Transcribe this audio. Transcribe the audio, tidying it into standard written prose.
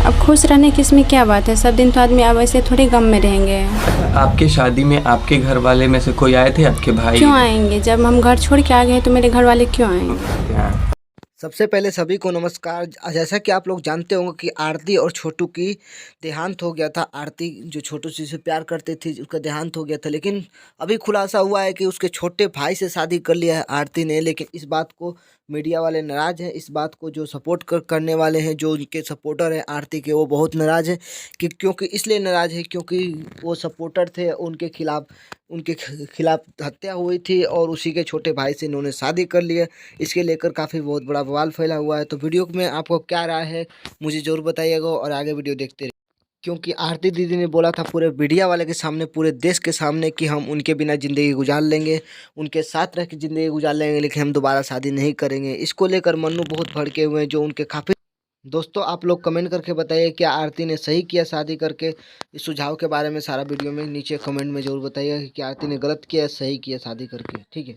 अब खुश रहने की इसमें क्या बात है, सब दिन तो आदमी अब ऐसे थोड़ी गम में रहेंगे। आपके शादी में आपके घर वाले में से कोई आए थे, आपके भाई? क्यों आएंगे, जब हम घर छोड़ के आ गए तो मेरे घर वाले क्यों आएंगे। हाँ। सबसे पहले सभी को नमस्कार। जैसा कि आप लोग जानते होंगे कि आरती और छोटू की देहांत हो गया था। आरती जो छोटू जी से प्यार करती थी, उसका देहांत हो गया था। लेकिन अभी खुलासा हुआ है कि उसके छोटे भाई से शादी कर लिया है आरती ने। लेकिन इस बात को मीडिया वाले नाराज़ हैं। इस बात को जो सपोर्ट करने वाले हैं, जो उनके सपोर्टर हैं आरती के, वो बहुत नाराज़ हैं। क्योंकि इसलिए नाराज़ है क्योंकि वो सपोर्टर थे, उनके खिलाफ हत्या हुई थी और उसी के छोटे भाई से इन्होंने शादी कर ली है। इसके लेकर काफ़ी बहुत बड़ा बवाल फैला हुआ है। तो वीडियो में आपको क्या राय है मुझे ज़रूर बताइएगा और आगे वीडियो देखते रहिए। क्योंकि आरती दीदी ने बोला था पूरे मीडिया वाले के सामने, पूरे देश के सामने, कि हम उनके बिना ज़िंदगी गुजार लेंगे, उनके साथ रह के ज़िंदगी गुजार लेंगे, लेकिन हम दोबारा शादी नहीं करेंगे। इसको लेकर मन्नू बहुत भड़के हुए हैं, जो उनके काफ़ी। दोस्तों आप लोग कमेंट करके बताइए क्या आरती ने सही किया शादी करके। इस सुझाव के बारे में सारा वीडियो में नीचे कमेंट में ज़रूर बताइएगा कि क्या आरती ने गलत किया या सही किया शादी करके। ठीक है।